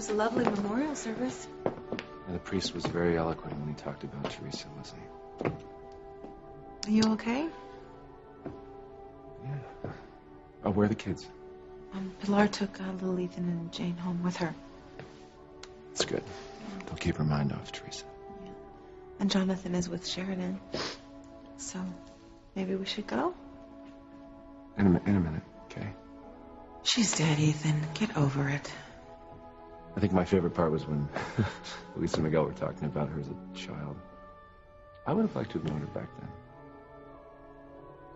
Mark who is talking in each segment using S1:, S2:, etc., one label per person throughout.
S1: was a lovely memorial service.
S2: And the priest was very eloquent when he talked about Teresa, wasn't he?
S1: Are you okay?
S2: Yeah. Oh, where are the kids?
S1: Pilar took little Ethan and Jane home with her.
S2: That's good. They'll keep her mind off Teresa.
S1: Yeah. And Jonathan is with Sheridan. So, maybe we should go?
S2: In a minute, okay?
S1: She's dead, Ethan. Get over it.
S2: I think my favorite part was when Lisa and Miguel were talking about her as a child. I would have liked to have known her back then.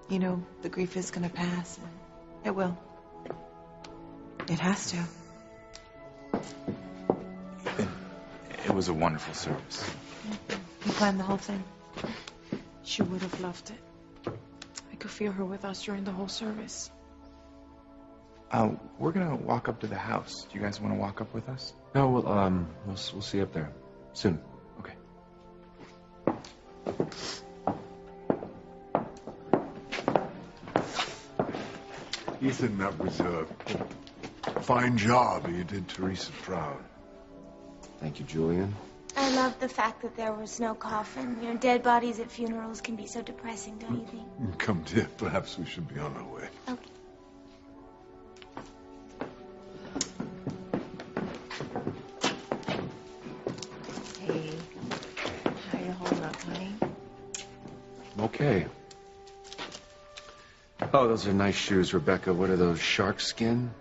S1: You know, the grief is gonna pass. It will. It has to.
S3: It was a wonderful service.
S1: You planned the whole thing. She would have loved it. I could feel her with us during the whole service.
S3: We're gonna walk up to the house. Do you guys want to walk up with us?
S2: No, we'll see you up there soon.
S3: Okay.
S4: Ethan, that was a fine job. You did Teresa proud.
S2: Thank you, Julian.
S5: I love the fact that there was no coffin. You know, dead bodies at funerals can be so depressing, don't you think?
S4: Come, dear, perhaps we should be on our way.
S5: Okay.
S1: Hey, how you holding up, honey?
S2: Okay. Oh, those are nice shoes, Rebecca. What are those, shark skin?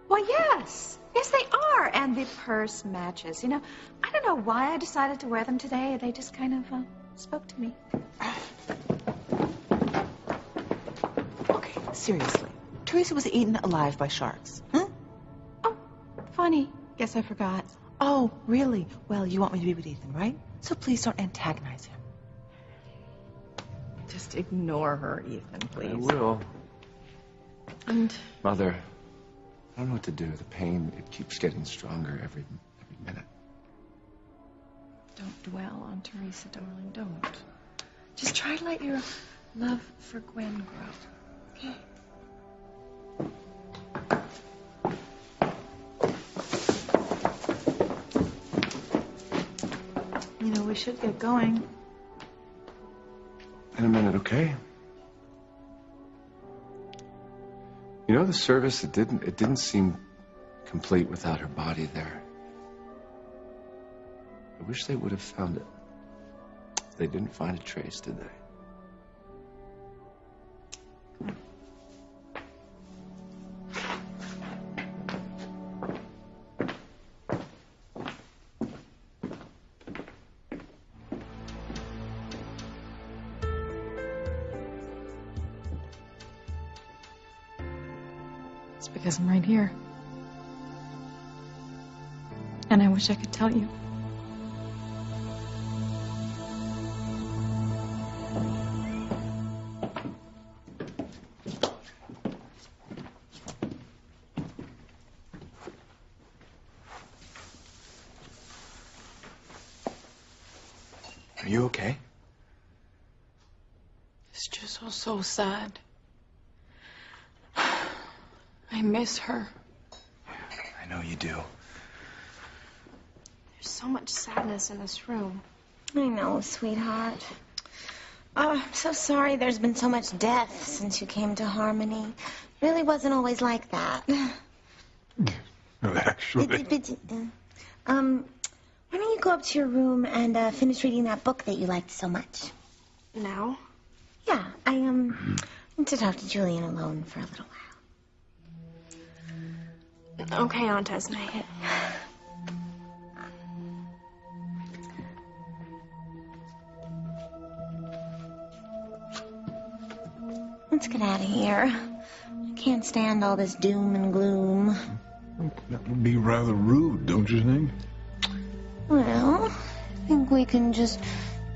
S6: Well, yes. Yes, they are. And the purse matches. You know, I don't know why I decided to wear them today. They just kind of spoke to me.
S1: Okay, seriously. Teresa was eaten alive by sharks. Huh?
S6: Oh, funny. Guess I forgot.
S1: Oh, really? Well, you want me to be with Ethan, right? So please don't antagonize him.
S6: Just ignore her, Ethan, please.
S2: I will.
S6: And
S2: Mother, I don't know what to do. The pain, it keeps getting stronger every minute.
S6: don't dwell on Teresa, darling. Don't. Just try to let your love for Gwen grow. Okay?
S1: You know, we should get going.
S2: In a minute, okay? You know, the service, it didn't seem complete without her body there. I wish they would have found it. They didn't find a trace, did they?
S6: It's because I'm right here. And I wish I could tell you.
S3: Are you okay?
S6: It's just all so sad. I miss her.
S3: I know you do.
S6: There's so much sadness in this room.
S5: I know, sweetheart. Oh, I'm so sorry there's been so much death since you came to Harmony. Really wasn't always like that.
S4: Actually.
S5: Why don't you go up to your room and finish reading that book that you liked so much?
S6: Now?
S5: Yeah, I need to talk to Julian alone for a little while.
S6: Okay, Aunt Esme.
S5: Let's get out of here. I can't stand all this doom and gloom.
S4: That would be rather rude, don't you think?
S5: Well, I think we can just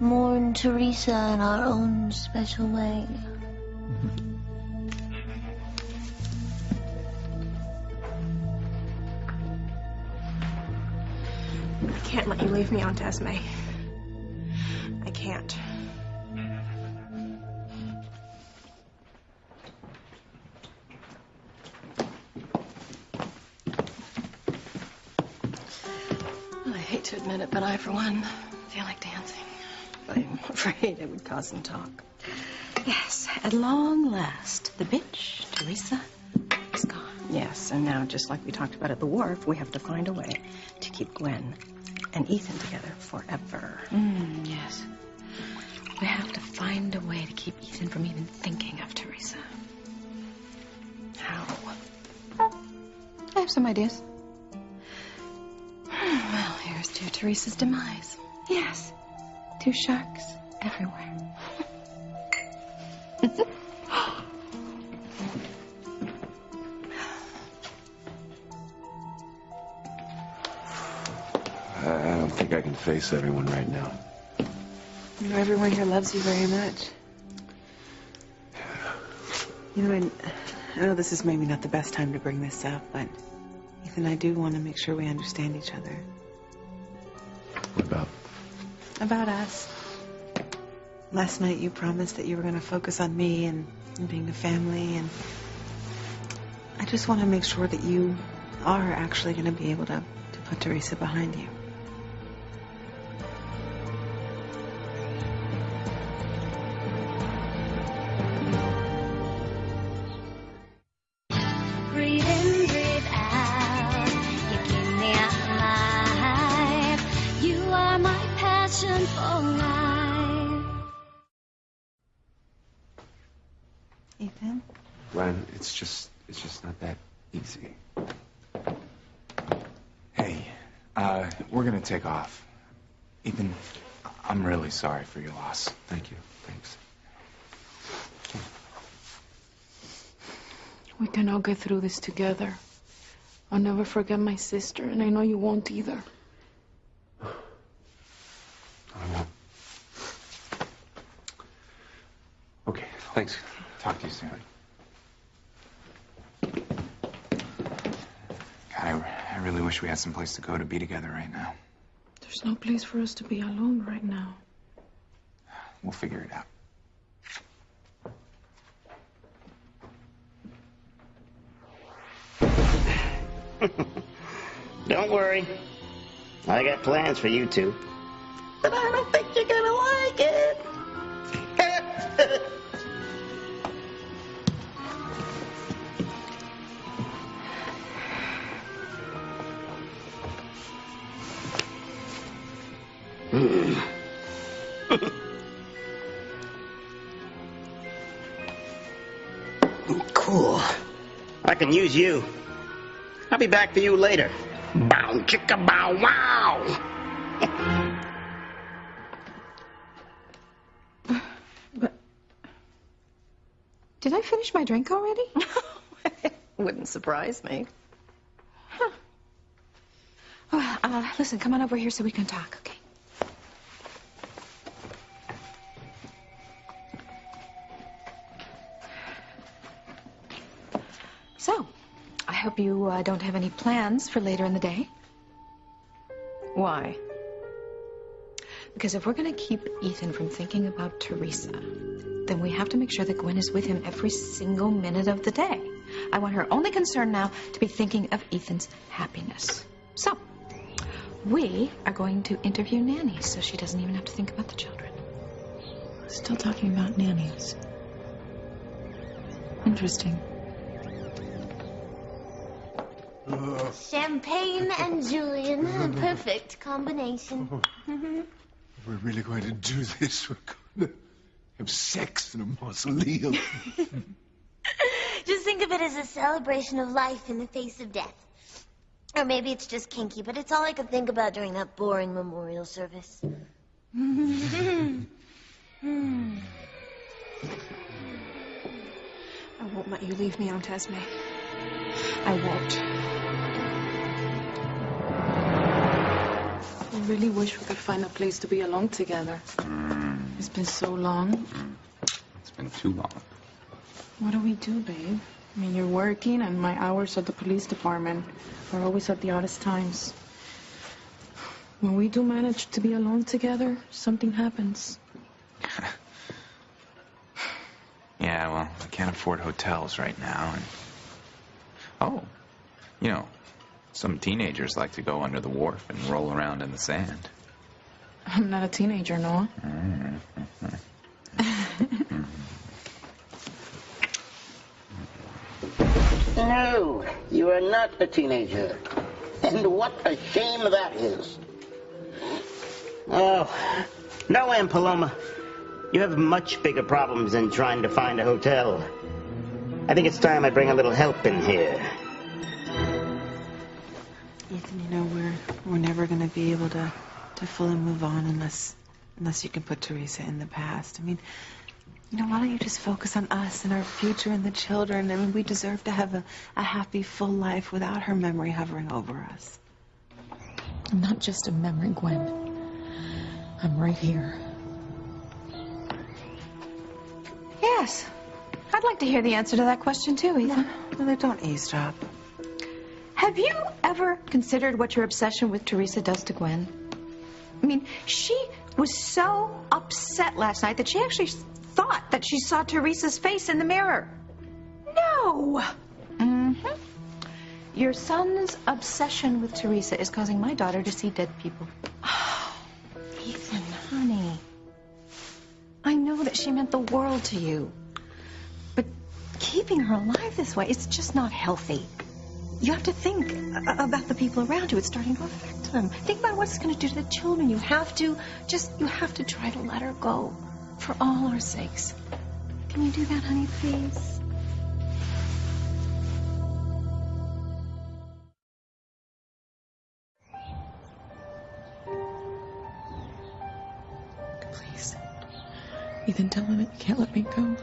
S5: mourn Teresa in our own special way.
S6: I can't let you leave me, Aunt Esme. I can't.
S7: hate to admit it, but I, for one, feel like dancing. But I'm afraid it would cause some talk. Yes, at long last, the bitch, Teresa, is gone. Yes, and now, just like we talked about at the wharf, we have to find a way to keep Gwen and Ethan together forever. Yes. We have to find a way to keep Ethan from even thinking of Teresa. How? I have some ideas. Well, here's to Teresa's demise. Yes. 2 sharks everywhere.
S2: I don't think I can face everyone right now.
S1: You know, everyone here loves you very much. You know, I know this is maybe not the best time to bring this up, but Ethan, I do want to make sure we understand each other.
S2: What about?
S1: About us. Last night you promised that you were going to focus on me and being a family, and I just want to make sure that you are actually going to be able to put Teresa behind you.
S8: Breathe in, breathe out. You keep me alive. You are my passion for life.
S1: Ethan?
S2: Gwen, it's just not that easy.
S3: Hey, we're gonna take off. Ethan, I'm really sorry for your loss.
S2: Thank you. Thanks.
S1: We can all get through this together. I'll never forget my sister, and I know you won't either.
S2: I won't. Okay, thanks.
S3: Talk to you soon. God, I really wish we had some place to go to be together right now.
S1: There's no place for us to be alone right now.
S3: We'll figure it out.
S9: Don't worry. I got plans for you two. But I don't think you're gonna like it. Cool. I can use you. I'll be back for you later. Bow chicka bow wow.
S6: But did I finish my drink already?
S7: Wouldn't surprise me.
S6: Huh. Oh, listen, come on over here so we can talk, okay? So, I hope you don't have any plans for later in the day.
S7: Why?
S6: Because if we're going to keep Ethan from thinking about Teresa, then we have to make sure that Gwen is with him every single minute of the day. I want her only concern now to be thinking of Ethan's happiness. So, we are going to interview nannies so she doesn't even have to think about the children. Still talking about nannies. Interesting.
S5: Champagne and Julian, a perfect combination.
S4: We're really going to do this. We're going to have sex in a mausoleum.
S5: Just think of it as a celebration of life in the face of death. Or maybe it's just kinky, but it's all I could think about during that boring memorial service.
S1: I won't let you leave me, Aunt Esme. I won't. I really wish we could find a place to be alone together. It's been so long.
S3: It's been too long.
S1: What do we do, babe? I mean, you're working, and my hours at the police department are always at the oddest times. When we do manage to be alone together, something happens.
S3: Yeah, well, I can't afford hotels right now. And... Oh, you know, Some teenagers like to go under the wharf and roll around in the sand.
S6: I'm not a teenager, Noah.
S9: No, you are not a teenager. And what a shame that is. Oh, no, Aunt Paloma. You have much bigger problems than trying to find a hotel. I think it's time I bring a little help in here.
S1: Ethan, you know, we're never going to be able to fully move on unless you can put Teresa in the past. I mean, you know, why don't you just focus on us and our future and the children? I mean, we deserve to have a happy, full life without her memory hovering over us.
S6: I'm not just a memory, Gwen. I'm right here. Yes. I'd like to hear the answer to that question, too, Ethan.
S1: No, don't eavesdrop.
S6: Have you ever considered what your obsession with Teresa does to Gwen? I mean, she was so upset last night that she actually thought that she saw Teresa's face in the mirror. No! Mm-hmm. Your son's obsession with Teresa is causing my daughter to see dead people. Oh, Ethan, honey. I know that she meant the world to you. But keeping her alive this way, it's just not healthy. You have to think about the people around you. It's starting to affect them. Think about what it's going to do to the children. You have to try to let her go. For all our sakes. Can you do that, honey, please? Please. Ethan, tell him that you can't let me go.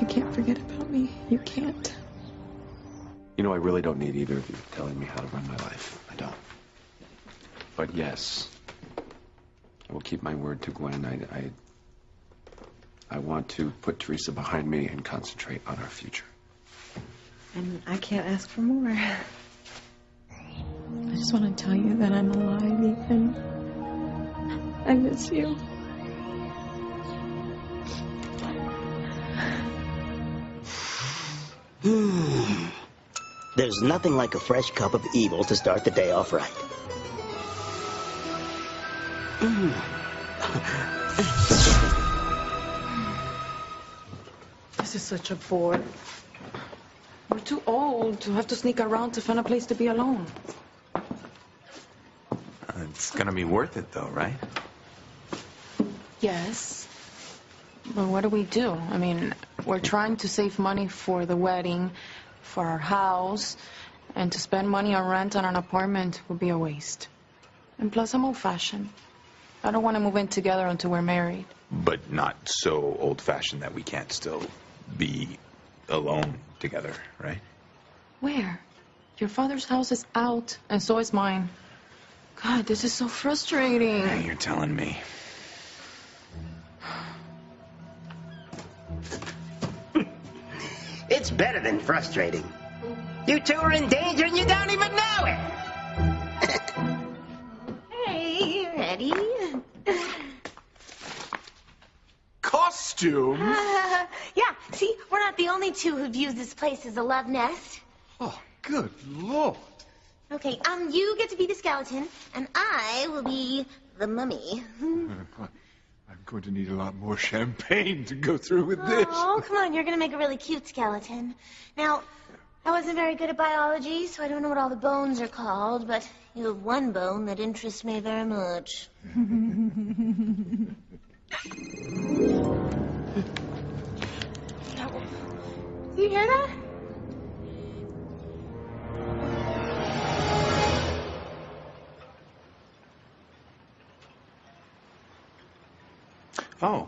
S6: You can't forget about me. You can't.
S2: You know, I really don't need either of you telling me how to run my life. I don't. But yes, I will keep my word to Gwen. I want to put Teresa behind me and concentrate on our future.
S1: And I can't ask for more.
S6: I just want to tell you that I'm alive, Ethan. I miss you.
S9: There's nothing like a fresh cup of evil to start the day off right.
S7: This is such a bore. We're too old to have to sneak around to find a place to be alone.
S3: It's gonna be worth it, though, right?
S7: Yes. But what do we do? I mean, we're trying to save money for the wedding, for our house, and to spend money on rent on an apartment would be a waste. And plus, I'm old-fashioned. I don't want to move in together until we're married.
S3: But not so old-fashioned that we can't still be alone together, right?
S7: Where? Your father's house is out, and so is mine. God, this is so frustrating.
S3: Yeah, you're telling me.
S9: It's better than frustrating. You two are in danger and you don't even know it.
S5: Hey, ready?
S4: Costumes?
S5: Yeah, see, we're not the only two who've used this place as a love nest.
S4: Oh, good Lord.
S5: Okay, you get to be the skeleton, and I will be the mummy.
S4: I'm going to need a lot more champagne to go through with this.
S5: Oh, come on, you're going to make a really cute skeleton. Now, I wasn't very good at biology, so I don't know what all the bones are called, but you have one bone that interests me very much. Do you hear that?
S3: Oh.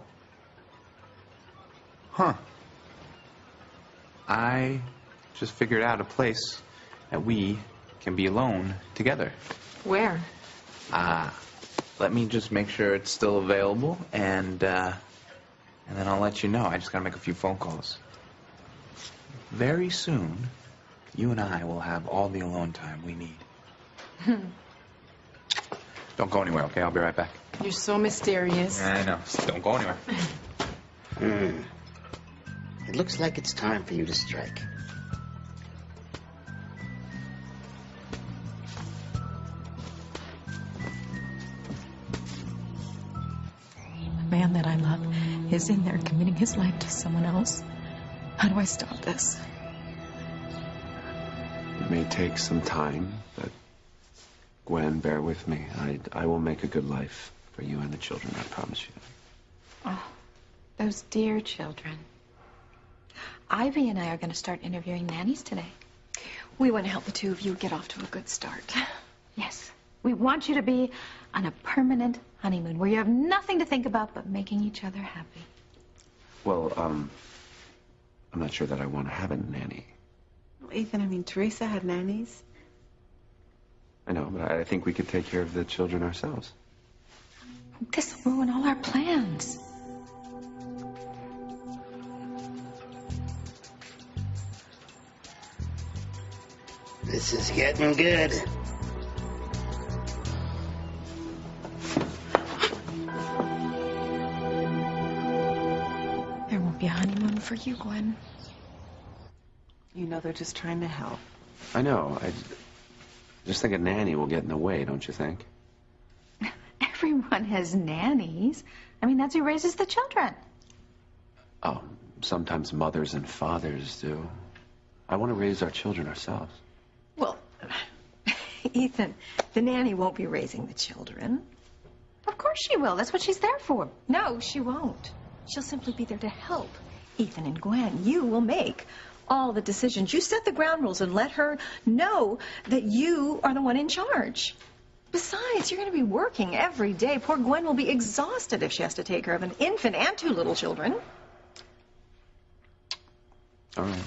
S3: Huh. I just figured out a place that we can be alone together.
S7: Where?
S3: Let me just make sure it's still available, and then I'll let you know. I just gotta make a few phone calls. Very soon, you and I will have all the alone time we need. Don't go anywhere, okay? I'll be right back.
S7: You're so mysterious.
S3: I know. Don't go anywhere.
S9: It looks like it's time for you to strike.
S6: is in there committing his life to someone else. How do I stop this?
S2: It may take some time, but Gwen, bear with me. I will make a good life for you and the children, I promise you.
S6: Oh, those dear children. Ivy and I are going to start interviewing nannies today.
S7: We want to help the two of you get off to a good start.
S6: Yes. We want you to be on a permanent honeymoon where you have nothing to think about but making each other happy.
S2: Well, I'm not sure that I want to have a nanny.
S1: Well, Ethan, I mean, Teresa had nannies.
S2: I know, but I think we could take care of the children ourselves.
S6: This will ruin all our plans.
S9: This is getting good.
S7: There won't be a honeymoon for you, Gwen.
S1: You know they're just trying to help.
S2: I know. I just think a nanny will get in the way, don't you think?
S6: Everyone has nannies. I mean, that's who raises the children.
S2: Oh, sometimes mothers and fathers do. I want to raise our children ourselves.
S7: Well, Ethan, the nanny won't be raising the children.
S6: Of course she will. That's what she's there for.
S7: No, she won't. She'll simply be there to help. Ethan and Gwen, you will make all the decisions. You set the ground rules and let her know that you are the one in charge. Besides, you're going to be working every day. Poor Gwen will be exhausted if she has to take care of an infant and two little children.
S2: All right.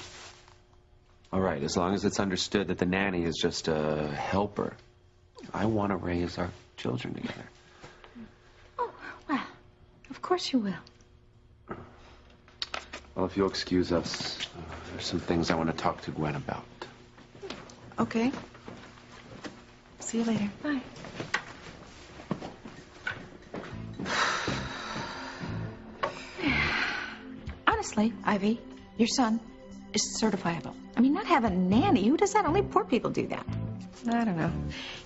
S2: All right, as long as it's understood that the nanny is just a helper. I want to raise our children together.
S6: Oh, well, of course you will.
S2: Well, if you'll excuse us, there's some things I want to talk to Gwen about.
S1: Okay. See you later.
S6: Bye. Honestly, Ivy, your son is certifiable. I mean, not have a nanny. Who does that? Only poor people do that.
S7: I don't know.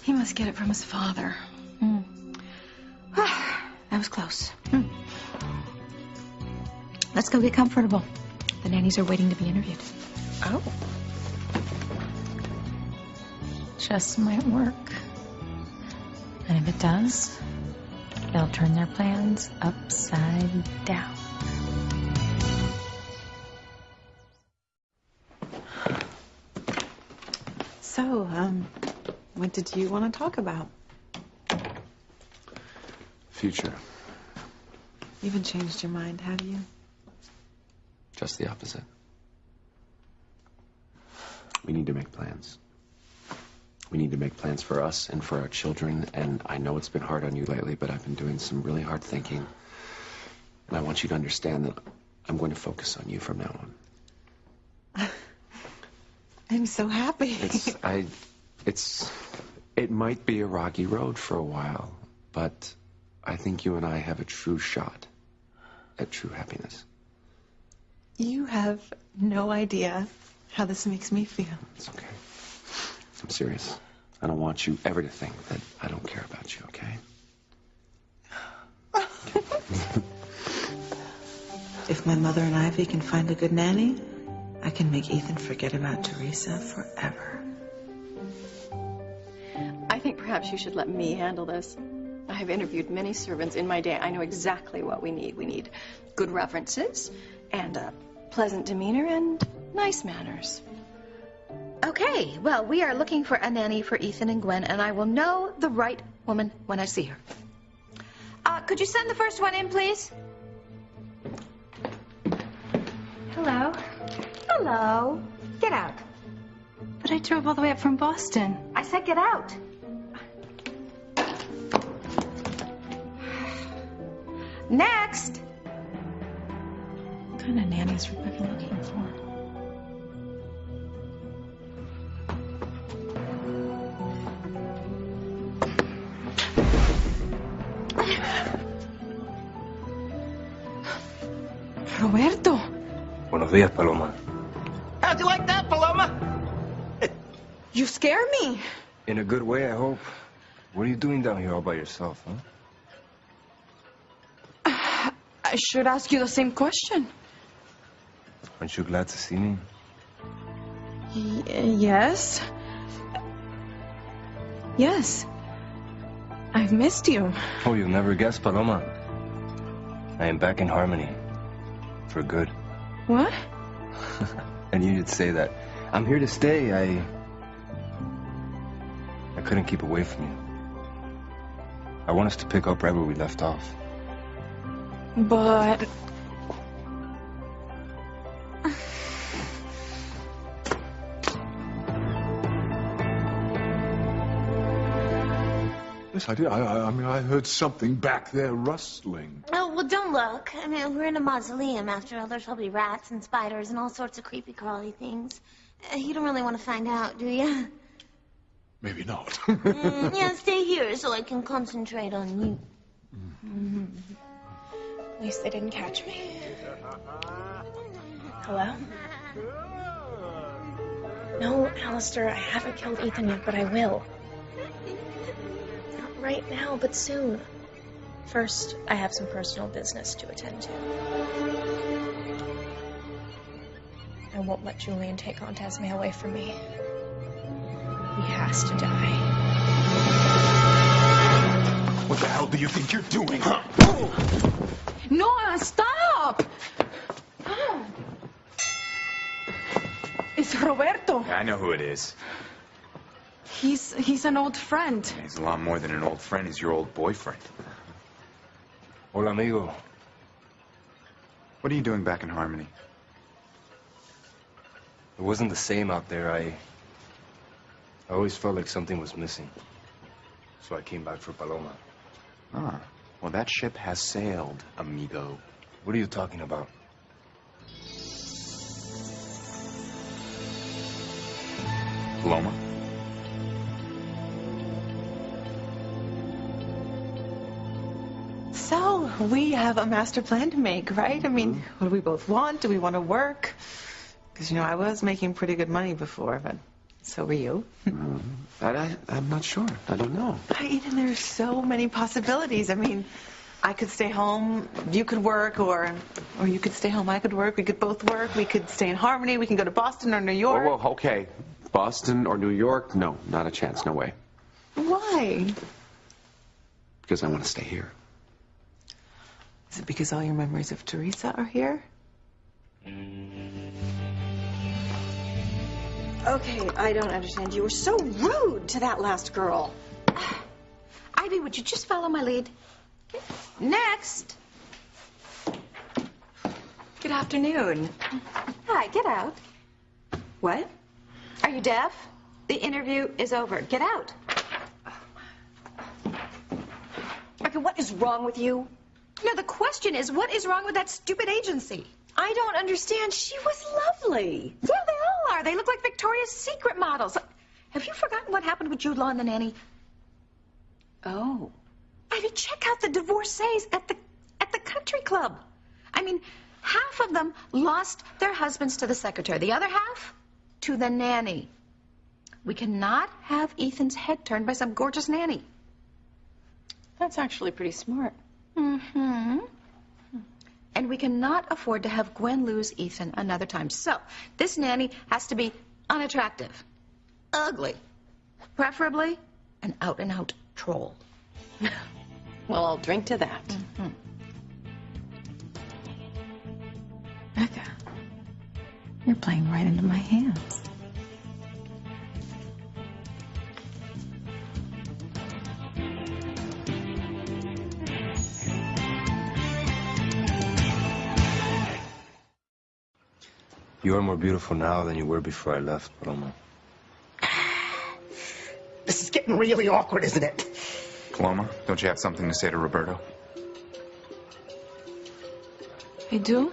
S7: He must get it from his father.
S6: That was close. Let's go get comfortable. The nannies are waiting to be interviewed.
S7: Oh.
S6: Just might work. And if it does, they'll turn their plans upside down.
S1: So, what did you want to talk about?
S2: Future.
S1: You haven't changed your mind, have you?
S2: Just the opposite. We need to make plans. We need to make plans for us and for our children. And I know it's been hard on you lately, but I've been doing some really hard thinking. And I want you to understand that I'm going to focus on you from now on.
S1: I'm so happy.
S2: It might be a rocky road for a while, but I think you and I have a true shot at true happiness.
S1: You have no idea how this makes me feel.
S2: It's okay. I'm serious. I don't want you ever to think that I don't care about you, okay?
S1: If my mother and Ivy can find a good nanny, I can make Ethan forget about Teresa forever.
S7: I think perhaps you should let me handle this. I have interviewed many servants in my day. I know exactly what we need. We need good references and a pleasant demeanor and nice manners.
S6: Okay, well, we are looking for a nanny for Ethan and Gwen, and I will know the right woman when I see her. Could you send the first one in, please? Hello. Hello. Get out.
S10: But I drove all the way up from Boston.
S6: I said get out. Next.
S10: What kind of nanny is Rebecca looking for?
S1: Roberto.
S11: Buenos días, Paloma.
S9: How'd you like that, Paloma?
S1: You scare me.
S11: In a good way, I hope. What are you doing down here all by yourself, huh?
S7: I should ask you the same question.
S11: Aren't you glad to see me?
S7: Yes. Yes. I've missed you.
S11: Oh, you'll never guess, Paloma. I am back in Harmony. For good.
S7: What?
S11: I knew you'd say that. I'm here to stay. I couldn't keep away from you. I want us to pick up right where we left off.
S7: But...
S4: Yes, I did. I mean, I heard something back there rustling.
S5: Oh, well, don't look. I mean, we're in a mausoleum. After all, there's probably rats and spiders and all sorts of creepy crawly things. You don't really want to find out, do you?
S4: Maybe not.
S5: Yeah, stay here so I can concentrate on you.
S7: At least they didn't catch me. Hello? No, Alistair, I haven't killed Ethan yet, but I will. Not right now, but soon. First, I have some personal business to attend to. I won't let Julian take Aunt Esme away from me. He has to die.
S4: What the hell do you think you're doing, huh?
S7: Noah, stop! Oh. It's Roberto.
S3: I know who it is.
S7: He's an old friend.
S3: He's a lot more than an old friend. He's your old boyfriend.
S11: Hola, amigo.
S3: What are you doing back in Harmony?
S11: It wasn't the same out there. I always felt like something was missing. So I came back for Paloma.
S3: Ah, well, that ship has sailed, amigo.
S11: What are you talking about?
S3: Paloma?
S1: So, we have a master plan to make, right? I mean, what do we both want? Do we want to work? Because, I was making pretty good money before, but so were you.
S2: I'm not sure. I don't know.
S1: Ethan, there's so many possibilities. I mean, I could stay home, you could work, or you could stay home, I could work, we could both work, we could stay in Harmony, we can go to Boston or New York.
S2: Whoa, okay. Boston or New York? No, not a chance. No way.
S1: Why?
S2: Because I want to stay here.
S1: Is it because all your memories of Teresa are here?
S7: Okay, I don't understand. You were so rude to that last girl.
S6: Ivy, would you just follow my lead? Next.
S7: Good afternoon.
S6: Hi, get out.
S7: What?
S6: Are you deaf? The interview is over. Get out.
S7: Okay, what is wrong with you?
S6: No, the question is, what is wrong with that stupid agency?
S7: I don't understand. She was lovely.
S6: Yeah, they all are. They look like Victoria's Secret models. Have you forgotten what happened with Jude Law and the nanny?
S7: Oh.
S6: I mean, check out the divorcees at the country club. I mean, half of them lost their husbands to the secretary. The other half to the nanny. We cannot have Ethan's head turned by some gorgeous nanny.
S7: That's actually pretty smart.
S6: Mm-hmm. And we cannot afford to have Gwen lose Ethan another time. So, this nanny has to be unattractive, ugly, preferably an out-and-out troll.
S7: Well, I'll drink to that.
S6: Mm-hmm.
S10: Becca, you're playing right into my hands.
S11: You are more beautiful now than you were before I left, Paloma.
S9: This is getting really awkward, isn't it?
S3: Paloma, don't you have something to say to Roberto?
S7: I do?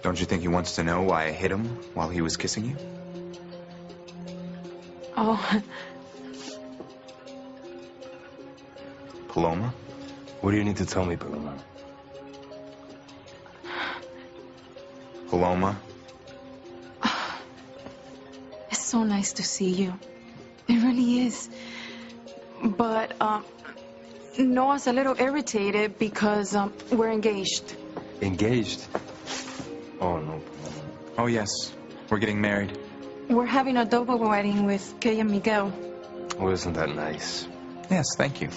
S3: Don't you think he wants to know why I hit him while he was kissing you?
S7: Oh.
S3: Paloma?
S11: What do you need to tell me, Paloma?
S3: Paloma?
S7: It's so nice to see you. It really is. But,
S6: Noah's a little irritated because we're engaged.
S11: Engaged? Oh, no.
S3: Oh, yes. We're getting married.
S6: We're having a double wedding with Kay and Miguel.
S11: Oh, isn't that nice?
S3: Yes, thank you.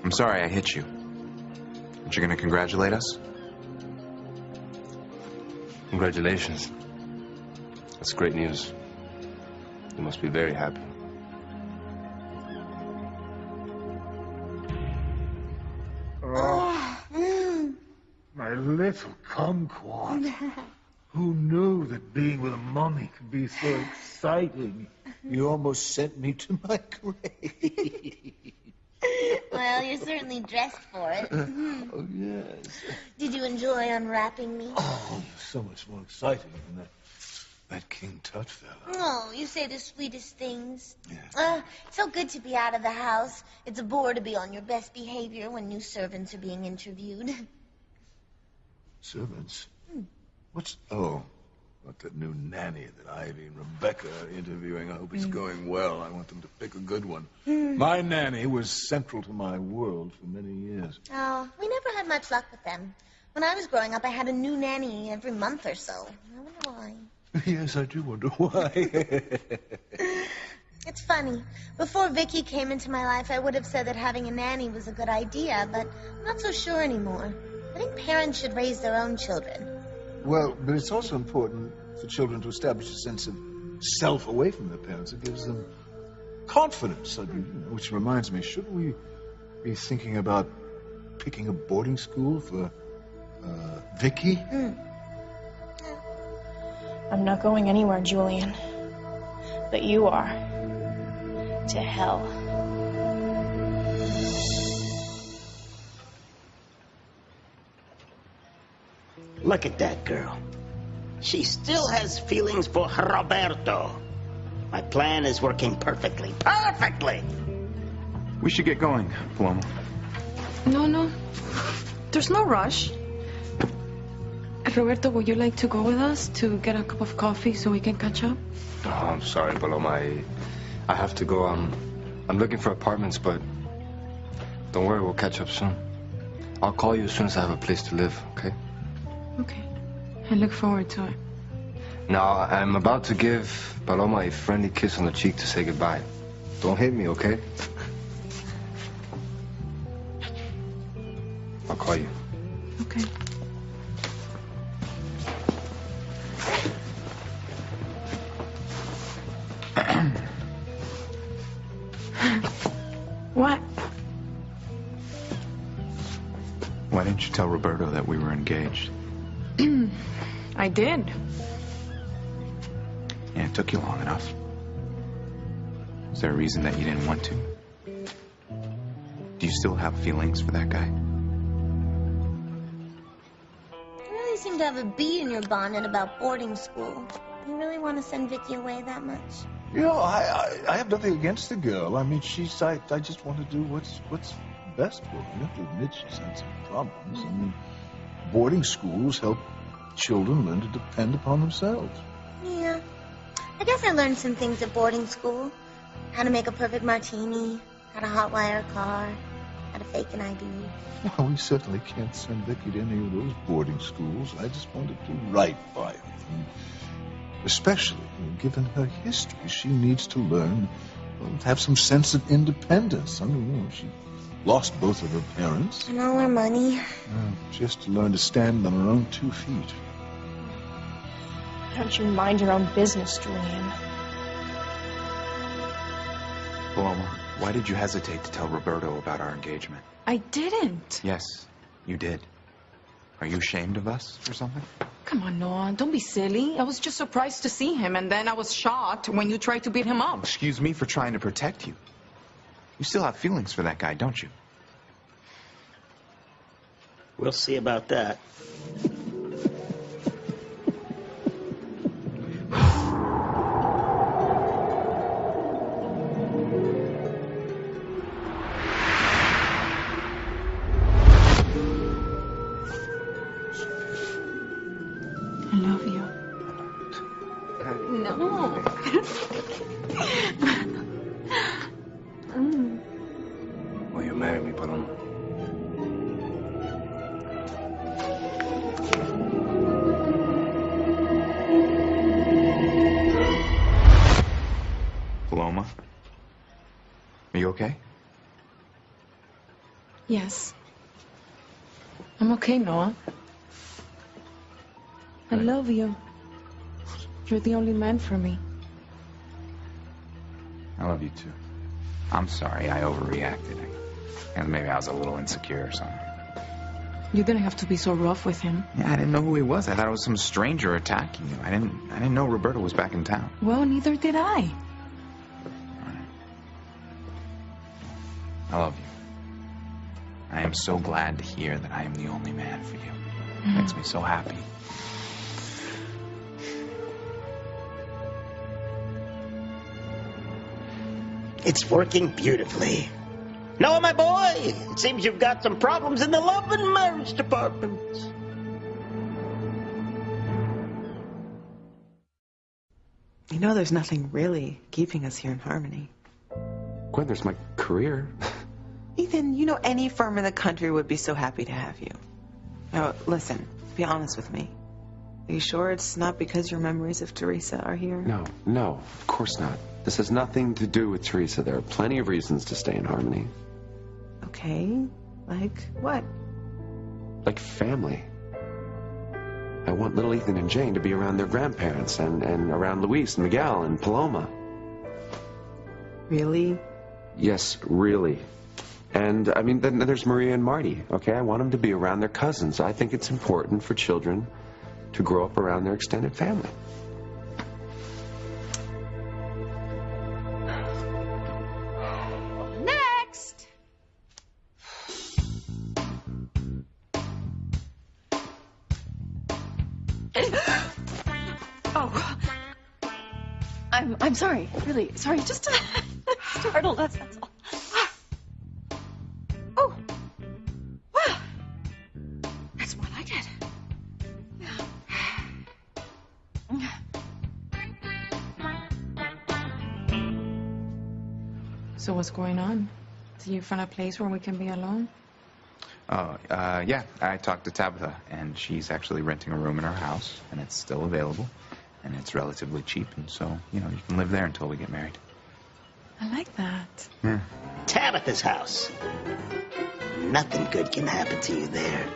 S3: I'm sorry I hit you. Aren't you going to congratulate us?
S11: Congratulations. That's great news. You must be very happy.
S4: My little kumquat. Who knew that being with a mummy could be so exciting? You almost sent me to my grave.
S5: Well, you're certainly dressed for it.
S4: Oh, yes.
S5: Did you enjoy unwrapping me?
S4: Oh, so much more exciting than that King Tut fella.
S5: Oh, you say the sweetest things.
S4: Yeah.
S5: It's so good to be out of the house. It's a bore to be on your best behavior when new servants are being interviewed.
S4: Servants? What's... Oh, not that new nanny that Ivy and Rebecca are interviewing. I hope it's going well. I want them to pick a good one. My nanny was central to my world for many years.
S5: Oh, we never had much luck with them. When I was growing up, I had a new nanny every month or so. I wonder why.
S4: Yes, I do wonder why.
S5: It's funny. Before Vicky came into my life, I would have said that having a nanny was a good idea, but I'm not so sure anymore. I think parents should raise their own children.
S4: Well, but it's also important for children to establish a sense of self away from their parents. It gives them confidence. Which reminds me, shouldn't we be thinking about picking a boarding school for Vicky?
S7: I'm not going anywhere, Julian. But you are. To hell.
S9: Look at that girl. She still has feelings for Roberto. My plan is working perfectly. Perfectly!
S3: We should get going, Paloma.
S6: No. There's no rush. Roberto, would you like to go with us to get a cup of coffee so we can catch up?
S11: Oh, I'm sorry, Paloma. I have to go. I'm looking for apartments, but don't worry, we'll catch up soon. I'll call you as soon as I have a place to live, okay?
S6: Okay. I look forward to it.
S11: Now, I'm about to give Paloma a friendly kiss on the cheek to say goodbye. Don't hit me, okay? I'll call you.
S6: Okay. What?
S3: Why didn't you tell Roberto that we were engaged?
S6: I did.
S3: Yeah, it took you long enough. Is there a reason that you didn't want to? Do you still have feelings for that guy?
S5: You really seem to have a bee in your bonnet about boarding school. You really want to send Vicky away that much?
S4: You know, I have nothing against the girl. I mean, I just want to do what's best for her. You have to admit she's had some problems. I mean, boarding schools help children learn to depend upon themselves.
S5: Yeah. I guess I learned some things at boarding school. How to make a perfect martini, how to hotwire a car, how to fake an ID.
S4: Well, we certainly can't send Vicky to any of those boarding schools. I just want to do right by her. And especially, given her history, she needs to learn, to have some sense of independence. I mean, she lost both of her parents.
S5: And all her money.
S4: She has to learn to stand on her own 2 feet.
S7: Why don't you mind your own business, Julian?
S3: Paloma, why did you hesitate to tell Roberto about our engagement?
S6: I didn't.
S3: Yes, you did. Are you ashamed of us or something?
S6: Come on, Noah. Don't be silly. I was just surprised to see him, and then I was shocked when you tried to beat him up.
S3: Excuse me for trying to protect you. You still have feelings for that guy, don't you?
S9: We'll see about that.
S6: I love you. No.
S11: Will you marry me, Paloma?
S3: Paloma. Are you okay?
S6: Yes. I'm okay, Noah. I love you. You're the only man for me.
S3: I love you too. I'm sorry I overreacted. And maybe I was a little insecure or something.
S6: You didn't have to be so rough with him.
S3: Yeah, I didn't know who he was. I thought it was some stranger attacking you. I didn't know Roberto was back in town.
S6: Well, neither did I.
S3: I love you. I am so glad to hear that I am the only man for you. It makes me so happy.
S9: It's working beautifully. Noah, my boy, it seems you've got some problems in the love and marriage department.
S1: You know there's nothing really keeping us here in Harmony.
S2: Gwen, there's my career.
S1: Ethan, you know any firm in the country would be so happy to have you. Now, listen, be honest with me. Are you sure it's not because your memories of Teresa are here?
S2: No, of course not. This has nothing to do with Teresa. There are plenty of reasons to stay in Harmony.
S1: Okay, like what?
S2: Like family. I want little Ethan and Jane to be around their grandparents and around Luis and Miguel and Paloma.
S1: Really?
S2: Yes, really. And, I mean, then there's Maria and Marty, okay? I want them to be around their cousins. I think it's important for children to grow up around their extended family.
S6: Next! Oh. I'm sorry, really sorry. Just startled, that's all. Oh. Wow. That's what I did. So what's going on? Do you find a place where we can be alone?
S3: Oh, yeah. I talked to Tabitha, and she's actually renting a room in her house, and it's still available, and it's relatively cheap, and so, you know, you can live there until we get married.
S6: I like that.
S3: Yeah.
S9: Tabitha's house. Nothing good can happen to you there.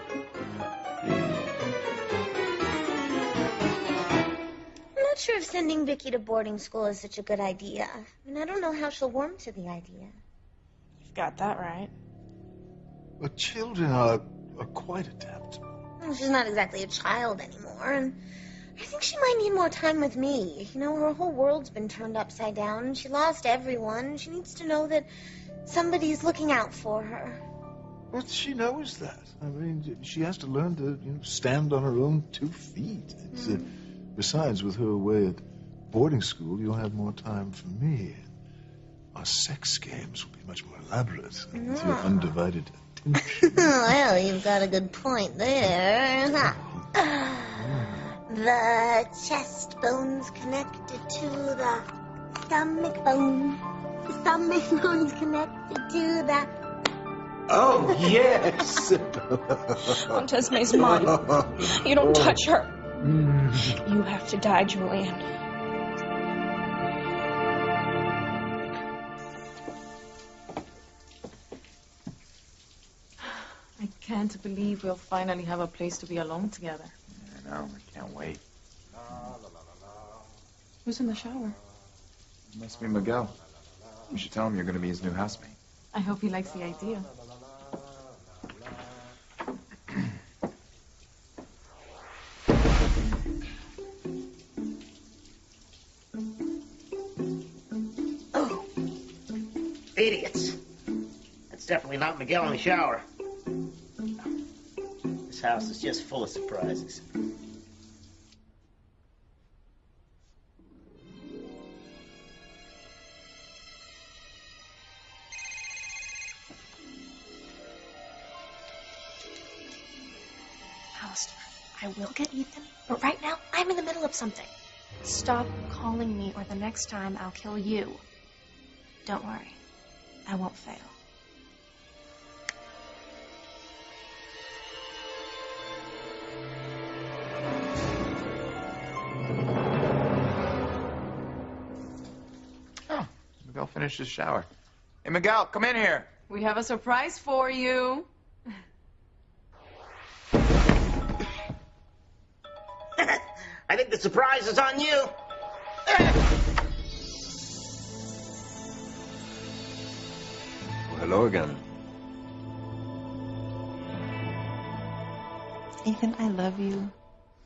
S5: I'm not sure if sending Vicky to boarding school is such a good idea. I mean, I don't know how she'll warm to the idea.
S6: You've got that right.
S4: But children are quite adaptable.
S5: Well, she's not exactly a child anymore, and I think she might need more time with me. You know, her whole world's been turned upside down, and she lost everyone. She needs to know that somebody's looking out for her.
S4: But she knows that. I mean, she has to learn to, stand on her own 2 feet. Besides, with her away at boarding school, you'll have more time for me. Our sex games will be much more elaborate with your undivided attention.
S5: Well, you've got a good point there. The chest bone's connected to the stomach bone. The stomach bone's connected to the...
S2: Oh, yes!
S6: Montesme's mine. You don't touch her. You have to die, Julian. I can't believe we'll finally have a place to be alone together.
S3: I know, I can't wait.
S6: Who's in the shower?
S3: It must be Miguel. You should tell him you're going to be his new housemate.
S6: I hope he likes the idea.
S9: Oh, idiots. That's definitely not Miguel in the shower. This house is just full of surprises.
S12: Alistair, I will get Ethan, but right now I'm in the middle of something. Stop calling me, or the next time I'll kill you. Don't worry, I won't fail.
S3: Miguel finished his shower. Hey, Miguel, come in here.
S13: We have a surprise for you.
S9: I think the surprise is on you.
S11: Well, hello again.
S1: Ethan, I love you.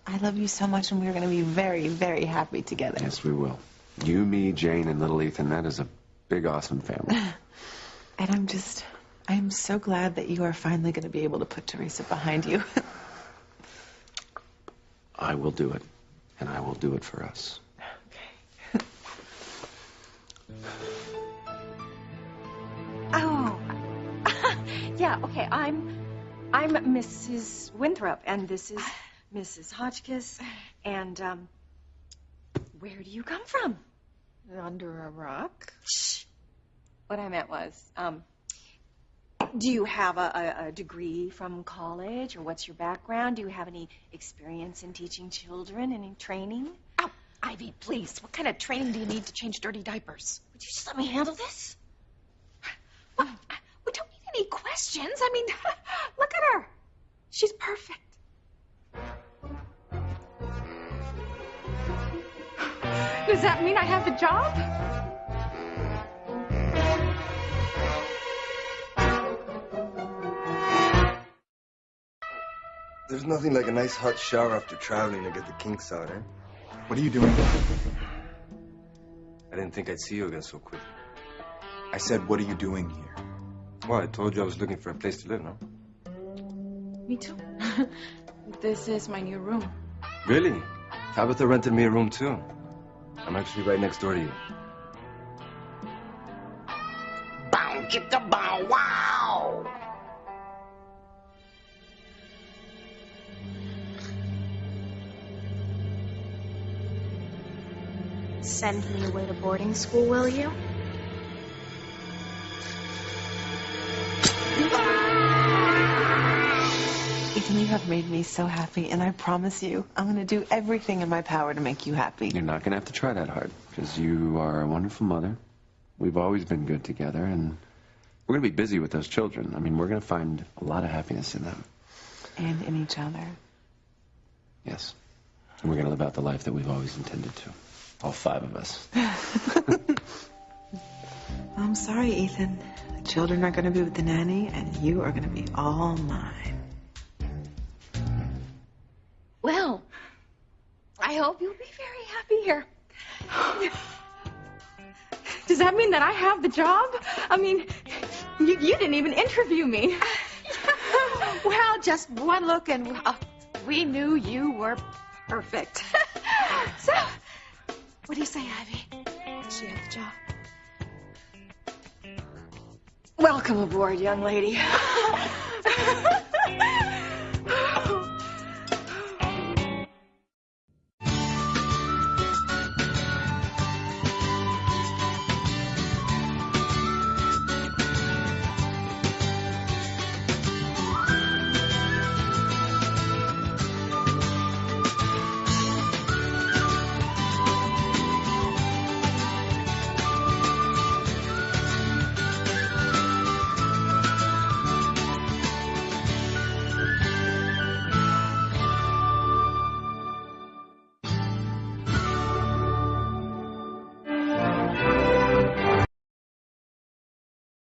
S1: I love you so much, and we're going to be very, very happy together.
S2: Yes, we will. You, me, Jane, and little Ethan, that is a big, awesome family.
S1: And I am so glad that you are finally going to be able to put Teresa behind you.
S2: I will do it, and I will do it for us.
S1: Okay.
S7: Oh. Yeah, okay. I'm Mrs. Winthrop, and this is Mrs. Hotchkiss. And, where do you come from?
S6: Under a rock?
S7: Shh. What I meant was, do you have a degree from college, or what's your background? Do you have any experience in teaching children, any training?
S6: Oh, Ivy, please. What kind of training do you need to change dirty diapers?
S7: Would you just let me handle this?
S6: Well, we don't need any questions. I mean, look at her. She's perfect. Does that mean I have the job?
S11: There's nothing like a nice hot shower after traveling to get the kinks out, eh?
S14: What are you doing?
S11: I didn't think I'd see you again so quick.
S14: I said, what are you doing here?
S11: Well, I told you I was looking for a place to live, no?
S6: Me too. This is my new room.
S11: Really? Tabitha rented me a room, too. I'm actually right next door to you.
S9: Bow, chicka, bow, wow!
S12: Send me away to boarding school, will you?
S1: Ethan, you have made me so happy, and I promise you, I'm going to do everything in my power to make you happy.
S2: You're not going to have to try that hard, because you are a wonderful mother. We've always been good together, and we're going to be busy with those children. I mean, we're going to find a lot of happiness in them.
S1: And in each other.
S2: Yes. And we're going to live out the life that we've always intended to. All 5 of us.
S1: I'm sorry, Ethan. The children are going to be with the nanny, and you are going to be all mine.
S6: Well, I hope you'll be very happy here. Does that mean that I have the job? I mean, you didn't even interview me. Well, just one look and we knew you were perfect. So, what do you say, Ivy? She has the job. Welcome aboard, young lady.